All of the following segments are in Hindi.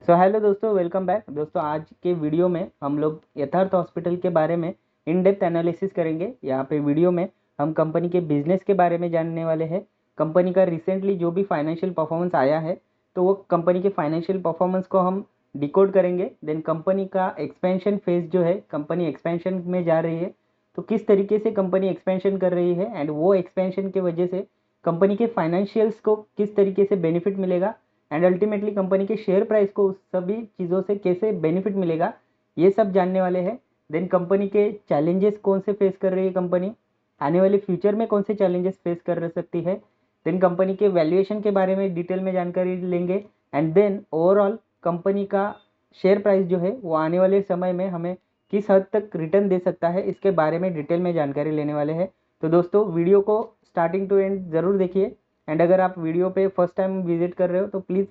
हेलो दोस्तों, वेलकम बैक। दोस्तों, आज के वीडियो में हम लोग यथार्थ हॉस्पिटल के बारे में इन डेप्थ एनालिसिस करेंगे। यहाँ पे वीडियो में हम कंपनी के बिजनेस के बारे में जानने वाले हैं। कंपनी का रिसेंटली जो भी फाइनेंशियल परफॉर्मेंस आया है, तो वो कंपनी के फाइनेंशियल परफॉर्मेंस को हम डिकोड करेंगे। देन कंपनी का एक्सपेंशन फेज जो है, कंपनी एक्सपेंशन में जा रही है, तो किस तरीके से कंपनी एक्सपेंशन कर रही है एंड वो एक्सपेंशन की वजह से कंपनी के फाइनेंशियल्स को किस तरीके से बेनिफिट मिलेगा एंड अल्टीमेटली कंपनी के शेयर प्राइस को उस सभी चीज़ों से कैसे बेनिफिट मिलेगा, ये सब जानने वाले हैं। देन कंपनी के चैलेंजेस कौन से फेस कर रही है कंपनी, आने वाले फ्यूचर में कौन से चैलेंजेस फेस कर सकती है। देन कंपनी के वैल्यूएशन के बारे में डिटेल में जानकारी लेंगे एंड देन ओवरऑल कंपनी का शेयर प्राइस जो है वो आने वाले समय में हमें किस हद तक रिटर्न दे सकता है, इसके बारे में डिटेल में जानकारी लेने वाले हैं। तो दोस्तों, वीडियो को स्टार्टिंग टू एंड ज़रूर देखिए एंड अगर आप वीडियो पे फर्स्ट टाइम विजिट कर रहे हो तो प्लीज़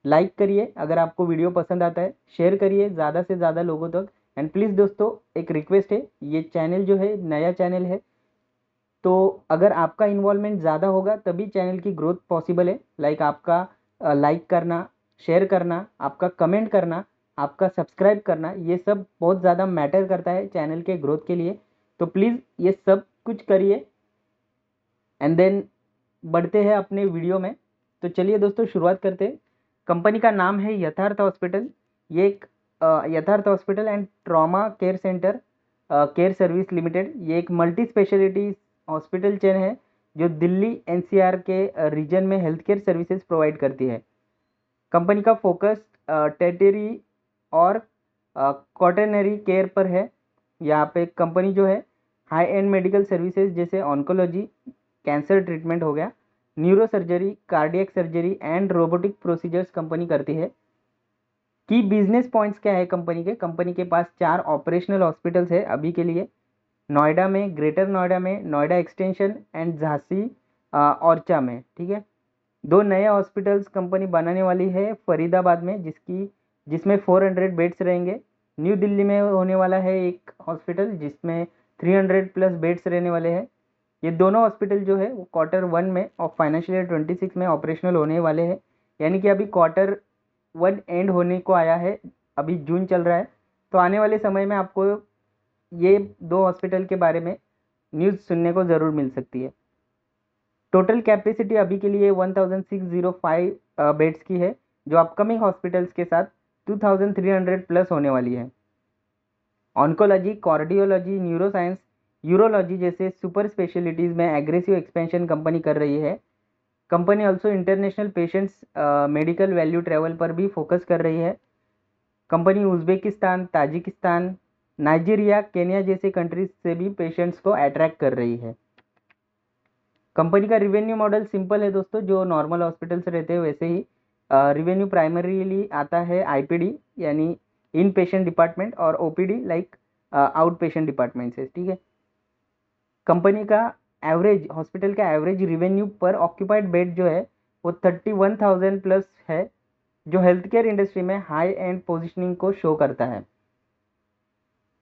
लाइक करिए। अगर आपको वीडियो पसंद आता है शेयर करिए ज़्यादा से ज़्यादा लोगों तक। एंड प्लीज़ दोस्तों, एक रिक्वेस्ट है, ये चैनल जो है नया चैनल है, तो अगर आपका इन्वॉल्वमेंट ज़्यादा होगा तभी चैनल की ग्रोथ पॉसिबल है। लाइक आपका लाइक करना, शेयर करना, आपका कमेंट करना, आपका सब्सक्राइब करना, ये सब बहुत ज़्यादा मैटर करता है चैनल के ग्रोथ के लिए। तो प्लीज़ ये सब कुछ करिए एंड देन बढ़ते हैं अपने वीडियो में। तो चलिए दोस्तों, शुरुआत करते हैं। कंपनी का नाम है यथार्थ हॉस्पिटल। ये एक यथार्थ hospital and trauma care centre care service limited, ये एक मल्टी स्पेशलिटी हॉस्पिटल चेन है जो दिल्ली एनसीआर के रीजन में हेल्थ केयर सर्विसेज प्रोवाइड करती है। कंपनी का फोकस टेरिटरी और क्वाटरनरी केयर पर है। यहाँ पे कंपनी जो है हाई एंड मेडिकल सर्विसेज जैसे ऑन्कोलॉजी, कैंसर ट्रीटमेंट हो गया, neuro surgery, cardiac surgery and robotic procedures company करती है। की बिजनेस पॉइंट्स क्या है कंपनी के? कंपनी के पास 4 ऑपरेशनल हॉस्पिटल्स है अभी के लिए, नोएडा में, ग्रेटर नोएडा में, नोएडा एक्सटेंशन एंड झांसी औरचा में। ठीक है, 2 नए हॉस्पिटल्स कंपनी बनाने वाली है फरीदाबाद में, जिसमें 400 बेड्स रहेंगे। न्यू दिल्ली में होने वाला है एक हॉस्पिटल जिसमें 300 प्लस बेड्स रहने वाले हैं। ये दोनों हॉस्पिटल जो है वो Q1 में और फाइनेंशियल ईयर 26 में ऑपरेशनल होने वाले हैं। यानी कि अभी Q1 एंड होने को आया है, अभी जून चल रहा है, तो आने वाले समय में आपको ये 2 हॉस्पिटल के बारे में न्यूज़ सुनने को ज़रूर मिल सकती है। टोटल कैपेसिटी अभी के लिए 1605 बेड्स की है, जो अपकमिंग हॉस्पिटल्स के साथ 2300 प्लस होने वाली है। ऑन्कोलॉजी, कार्डियोलॉजी, न्यूरोसाइंस, यूरोलॉजी जैसे सुपर स्पेशलिटीज़ में एग्रेसिव एक्सपेंशन कंपनी कर रही है। Company also international patients medical value travel पर भी फोकस कर रही है। Company Uzbekistan, Tajikistan, Nigeria, Kenya जैसे कंट्रीज से भी पेशेंट्स को अट्रैक्ट कर रही है। कंपनी का रिवेन्यू मॉडल सिंपल है दोस्तों, जो नॉर्मल हॉस्पिटल्स रहते हैं वैसे ही। रिवेन्यू प्राइमरीली आता है आईपीडी यानी इन पेशेंट डिपार्टमेंट और OPD like out patient department से। ठीक है, कंपनी का एवरेज, हॉस्पिटल का एवरेज रिवेन्यू पर ऑक्यूपाइड बेड जो है वो 31,000 प्लस है, जो हेल्थ केयर इंडस्ट्री में हाई एंड पोजिशनिंग को शो करता है।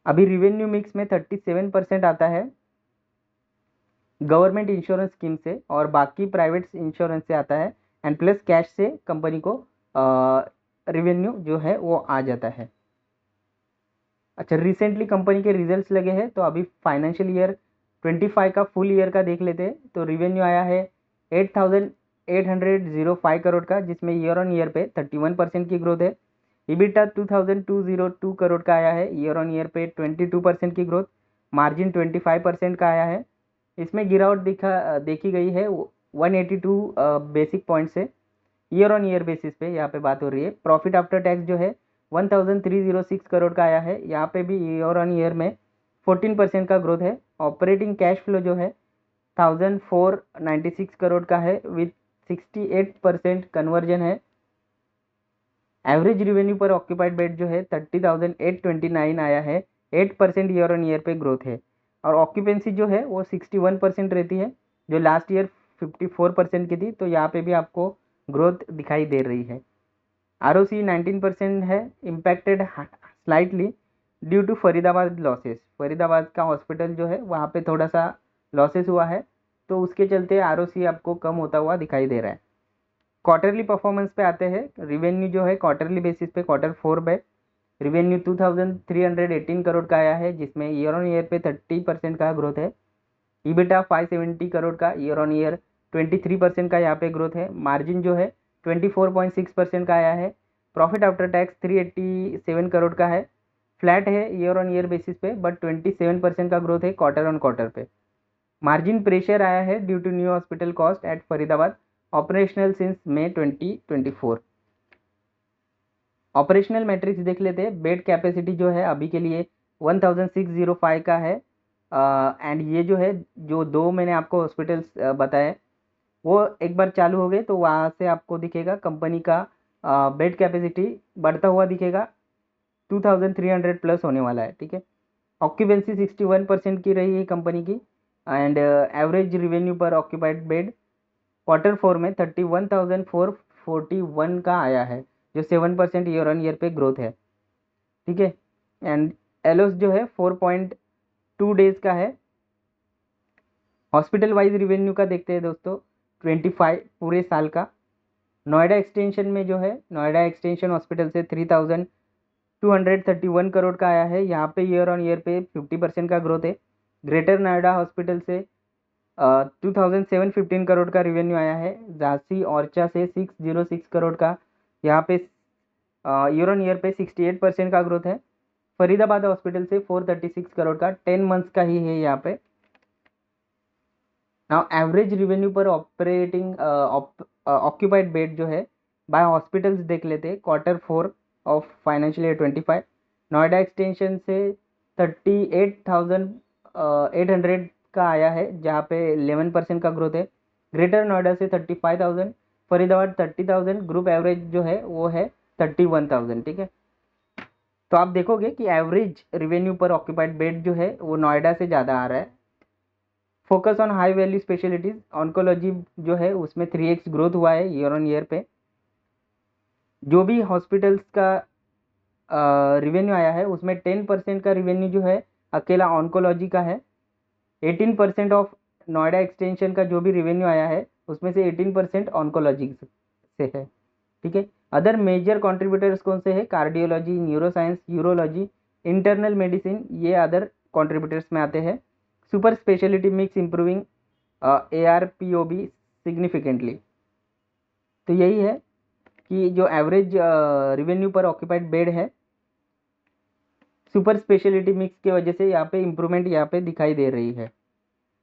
अभी रिवेन्यू मिक्स में 37% आता है गवर्नमेंट इंश्योरेंस स्कीम से और बाकी प्राइवेट इंश्योरेंस से आता है एंड प्लस कैश से कंपनी को रिवेन्यू जो है वो आ जाता है। अच्छा, रिसेंटली कंपनी के रिजल्ट्स लगे हैं, तो अभी फाइनेंशियल ईयर 25 का फुल ईयर का देख लेते हैं। तो रिवेन्यू आया है 8,805 करोड़ का, जिसमें ईयर ऑन ईयर पे 31% की ग्रोथ है। इबिटा 2,202 करोड़ का आया है, ईयर ऑन ईयर पे 22% की ग्रोथ। मार्जिन 25% का आया है। इसमें गिरावट देखी गई है 182 बेसिक पॉइंट से, ईयर ऑन ईयर बेसिस पे यहाँ पे बात हो रही है। प्रॉफिट आफ्टर टैक्स जो है 1,306 करोड़ का आया है, यहाँ पे भी ईयर ऑन ईयर में 14% का ग्रोथ है। ऑपरेटिंग कैश फ्लो जो है 1,496 करोड़ का है विथ 68% कन्वर्जन है। एवरेज रिवेन्यू पर ऑक्यूपाइड बेड जो है 30,829 आया है, 8% ईयर ऑन ईयर पे ग्रोथ है। और ऑक्यूपेंसी जो है वो 61% रहती है, जो लास्ट ईयर 54% की थी, तो यहाँ पे भी आपको ग्रोथ दिखाई दे रही है। ROC 19% है, impacted slightly due to Faridabad losses. Faridabad का हॉस्पिटल जो है वहाँ पे थोड़ा सा लॉसेस हुआ है, तो उसके चलते ROC आपको कम होता हुआ दिखाई दे रहा है। क्वार्टरली परफॉर्मेंस पे आते हैं। रिवेन्यू जो है क्वार्टरली बेसिस पे Q4 में रिवेन्यू 2318 करोड़ का आया है, जिसमें ईयर ऑन ईयर पे 30% का ग्रोथ है। ईबिटा 570 करोड़ का ईयर ऑन ईयर 23% का यहाँ पे ग्रोथ है। मार्जिन जो है 24.6% का आया है। प्रॉफिट आफ्टर टैक्स 387 करोड़ का है, फ्लैट है ईयर ऑन ईयर बेसिस पे, बट 27% का ग्रोथ है क्वार्टर ऑन क्वार्टर पे। मार्जिन प्रेशर आया है due to new hospital cost at Faridabad, operational since May 2024। Operational metrics देख लेते हैं। बेड कैपेसिटी जो है अभी के लिए 1605 का है। एंड ये जो है, जो दो मैंने आपको हॉस्पिटल्स बताए, वो एक बार चालू हो गए तो वहाँ से आपको दिखेगा कंपनी का बेड कैपेसिटी बढ़ता हुआ दिखेगा, 2300 प्लस होने वाला है। ठीक है, ऑक्यूपेंसी 61% की रही है कंपनी की। एंड एवरेज रिवेन्यू पर ऑक्यूपाइड बेड Q4 में 31,441 का आया है, जो 7% ईयर ऑन ईयर पे ग्रोथ है। ठीक है, एंड एलोस जो है 4.2 डेज का है। हॉस्पिटल वाइज रिवेन्यू का देखते हैं दोस्तों, 25 पूरे साल का। नोएडा एक्सटेंशन में जो है, नोएडा एक्सटेंशन हॉस्पिटल से 3231 करोड़ का आया है, यहाँ पे ईयर ऑन ईयर पे 50% का ग्रोथ है। ग्रेटर नोएडा हॉस्पिटल से 2715 करोड़ का रिवेन्यू आया है। झांसी ऑर्चा से 606 करोड़ का, यहाँ पे ईयर ऑन ईयर पे 68% का ग्रोथ है। फरीदाबाद हॉस्पिटल से 436 करोड़ का, 10 मंथ्स का ही है यहाँ पे। नाउ एवरेज रिवेन्यू पर ऑपरेटिंग ऑक्यूपाइड बेड जो है बाय हॉस्पिटल्स देख लेते हैं। Q4 of financial year 25 Noida extension से 38,800 का आया है, जहाँ पे 11% का ग्रोथ है। ग्रेटर नोएडा से 35,000, फरीदाबाद 30,000, ग्रुप एवरेज जो है वो है 31,000। ठीक है, तो आप देखोगे कि एवरेज रिवेन्यू पर ऑक्यूपाइड बेड जो है वो नोएडा से ज़्यादा आ रहा है। Focus on high value specialities, oncology जो है उसमें 3x ग्रोथ हुआ है ईयर ऑन ईयर पे। जो भी हॉस्पिटल्स का रिवेन्यू आया है उसमें 10% का रिवेन्यू जो है अकेला ऑन्कोलॉजी का है। 18% ऑफ नोएडा एक्सटेंशन का जो भी रिवेन्यू आया है उसमें से 18% ऑन्कोलॉजी से है। ठीक है, अदर मेजर कंट्रीब्यूटर्स कौन से हैं? Cardiology, neuroscience, urology, internal medicine, ये अदर कंट्रीब्यूटर्स में आते हैं। Super speciality mix improving ARPOB significantly. तो यही है कि जो एवरेज रिवेन्यू पर ऑक्यूपाइड बेड है, सुपर स्पेशलिटी मिक्स की वजह से यहाँ पे इम्प्रूवमेंट यहाँ पे दिखाई दे रही है।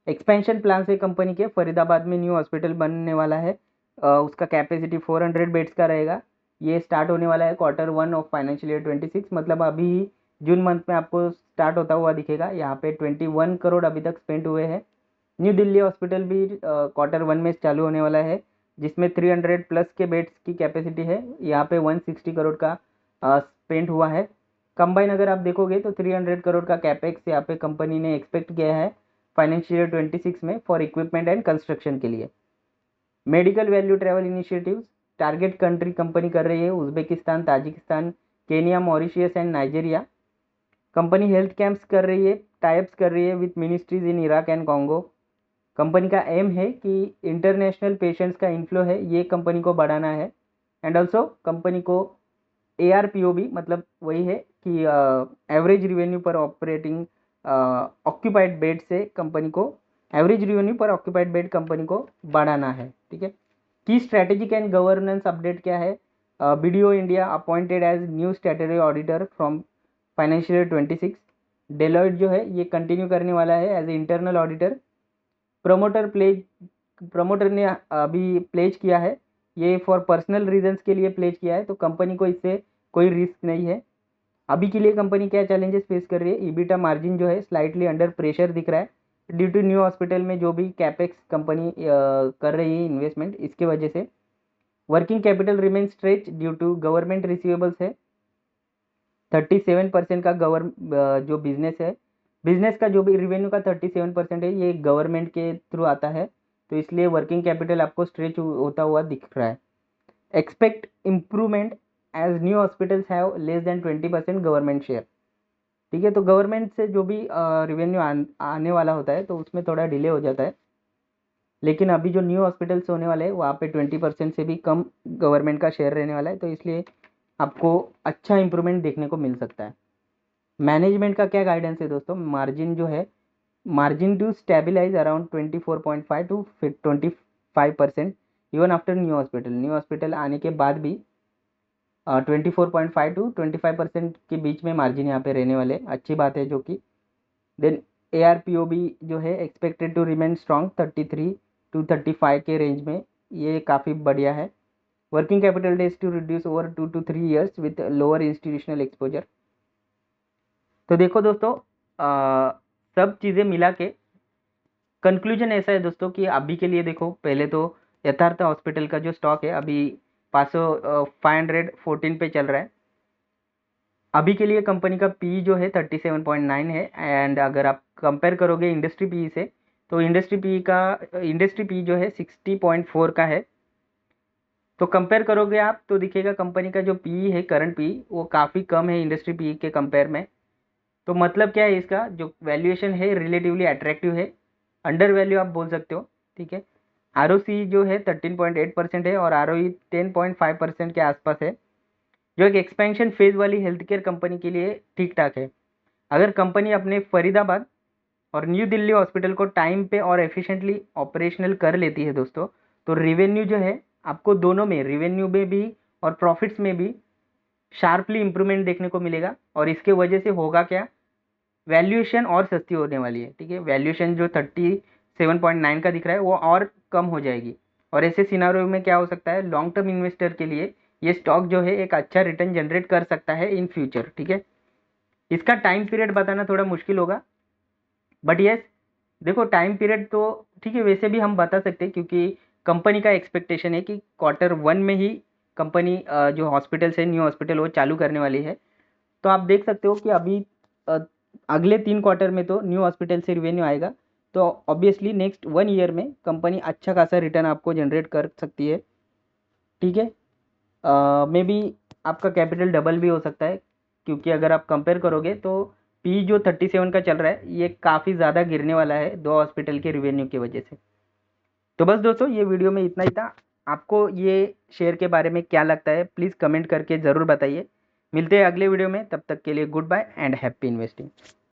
एक्सपेंशन प्लान से कंपनी के फरीदाबाद में न्यू हॉस्पिटल बनने वाला है। उसका कैपेसिटी 400 बेड्स का रहेगा। ये स्टार्ट होने वाला है Q1 ऑफ फाइनेंशियल ईयर 26, मतलब अभी जून मंथ में आपको स्टार्ट होता हुआ दिखेगा। यहाँ पे 21 करोड़ अभी तक स्पेंड हुए हैं। न्यू दिल्ली हॉस्पिटल भी Q1 में चालू होने वाला है, जिसमें 300 प्लस के बेड्स की कैपेसिटी है। यहाँ पे 160 करोड़ का स्पेंड हुआ है। कंबाइन अगर आप देखोगे तो 300 करोड़ का कैपेक्स यहाँ पे कंपनी ने एक्सपेक्ट किया है फाइनेंशियल ईयर 26 में फॉर इक्विपमेंट एंड कंस्ट्रक्शन के लिए। Medical value travel initiatives, target country company कर रही है Uzbekistan, Tajikistan, Kenya, Mauritius and Nigeria. Company health camps कर रही है, टाइप्स कर रही है with ministries in Iraq and Congo. Company का एम है कि इंटरनेशनल पेशेंट्स का इन्फ्लो है, ये कंपनी को बढ़ाना है। एंड ऑल्सो कंपनी को ARPOB, मतलब वही है कि एवरेज रिवेन्यू पर ऑपरेटिंग ऑक्यूपाइड बेड से कंपनी को, एवरेज रिवेन्यू पर ऑक्यूपाइड बेड कंपनी को बढ़ाना है। ठीक है, की स्ट्रैटेजिक एंड गवर्नेंस अपडेट क्या है? BDO India appointed as new statutory auditor from financial year 26। Deloitte जो है ये कंटिन्यू करने वाला है as a internal auditor. Promoter ने अभी प्लेज किया है, ये फॉर पर्सनल रीजंस के लिए प्लेज किया है, तो कंपनी को इससे कोई रिस्क नहीं है। अभी के लिए कंपनी क्या चैलेंजेस फेस कर रही है? ईबिटा मार्जिन जो है स्लाइटली अंडर प्रेशर दिख रहा है ड्यू टू न्यू हॉस्पिटल में जो भी कैपेक्स कंपनी कर रही है इन्वेस्टमेंट, इसके वजह से। Working capital remain stretch due to government receivables है। 37% का जो बिजनेस का जो भी रिवेन्यू का 37% है, ये गवर्नमेंट के थ्रू आता है, तो इसलिए वर्किंग कैपिटल आपको स्ट्रेच होता हुआ दिख रहा है। Expect improvement as new hospitals have less than 20% government share. ठीक है, तो गवर्नमेंट से जो भी रिवेन्यू आने वाला होता है तो उसमें थोड़ा डिले हो जाता है। लेकिन अभी जो न्यू हॉस्पिटल्स होने वाले हैं वहाँ पे 20% से भी कम गवर्नमेंट का शेयर रहने वाला है, तो इसलिए आपको अच्छा इंप्रूवमेंट देखने को मिल सकता है। मैनेजमेंट का क्या गाइडेंस है दोस्तों? मार्जिन जो है, margin to stabilise around 24.5 to 25% even after new hospital आने के बाद भी 24.5 टू 25% के बीच में मार्जिन यहाँ पे रहने वाले, अच्छी बात है जो कि। देन ARPOB जो है expected to remain strong 33 to 35 के रेंज में, ये काफ़ी बढ़िया है। Working capital days to reduce over 2 to 3 years with lower institutional exposure. तो देखो दोस्तों, सब चीज़ें मिला के कंक्लूजन ऐसा है दोस्तों कि अभी के लिए देखो, पहले तो यथार्थ हॉस्पिटल का जो स्टॉक है अभी 514 पे चल रहा है। अभी के लिए कंपनी का पी जो है 37.9 है, एंड अगर आप कंपेयर करोगे इंडस्ट्री पी से, तो इंडस्ट्री पी जो है 60.4 का है। तो कंपेयर करोगे आप तो दिखेगा कंपनी का जो पी है, करंट पी, वो काफ़ी कम है इंडस्ट्री पी के कंपेयर में। तो मतलब क्या है, इसका जो वैल्यूएशन है रिलेटिवली अट्रैक्टिव है, अंडर वैल्यू आप बोल सकते हो, ठीक है। ROC जो है 13.8% है और ROE 10.5% के आसपास है, जो एक एक्सपेंशन फेज वाली हेल्थ केयर कंपनी के लिए ठीक ठाक है। अगर कंपनी अपने फरीदाबाद और न्यू दिल्ली हॉस्पिटल को टाइम पे और एफिशिएंटली ऑपरेशनल कर लेती है दोस्तों, तो रेवेन्यू जो है आपको दोनों में, रेवेन्यू में भी और प्रॉफिट्स में भी शार्पली इंप्रूवमेंट देखने को मिलेगा। और इसके वजह से होगा क्या, वैल्यूएशन और सस्ती होने वाली है, ठीक है। वैल्यूएशन जो 37.9 का दिख रहा है वो और कम हो जाएगी, और ऐसे सिनारियो में क्या हो सकता है, लॉन्ग टर्म इन्वेस्टर के लिए ये स्टॉक जो है एक अच्छा रिटर्न जनरेट कर सकता है इन फ्यूचर, ठीक है। इसका टाइम पीरियड बताना थोड़ा मुश्किल होगा, बट यस देखो, टाइम पीरियड तो ठीक है, वैसे भी हम बता सकते हैं, क्योंकि कंपनी का एक्सपेक्टेशन है कि Q1 में ही कंपनी जो हॉस्पिटल्स है, न्यू हॉस्पिटल, वो चालू करने वाली है। तो आप देख सकते हो कि अभी अ, अगले 3 क्वार्टर में तो न्यू हॉस्पिटल से रिवेन्यू आएगा, तो ऑब्वियसली नेक्स्ट 1 ईयर में कंपनी अच्छा खासा रिटर्न आपको जनरेट कर सकती है, ठीक है। मे बी आपका कैपिटल डबल भी हो सकता है, क्योंकि अगर आप कंपेयर करोगे तो पी जो 37 का चल रहा है ये काफ़ी ज़्यादा गिरने वाला है 2 हॉस्पिटल के रिवेन्यू की वजह से। तो बस दोस्तों, ये वीडियो में इतना ही था। आपको ये शेयर के बारे में क्या लगता है, प्लीज़ कमेंट करके ज़रूर बताइए। मिलते हैं अगले वीडियो में, तब तक के लिए good bye and happy investing.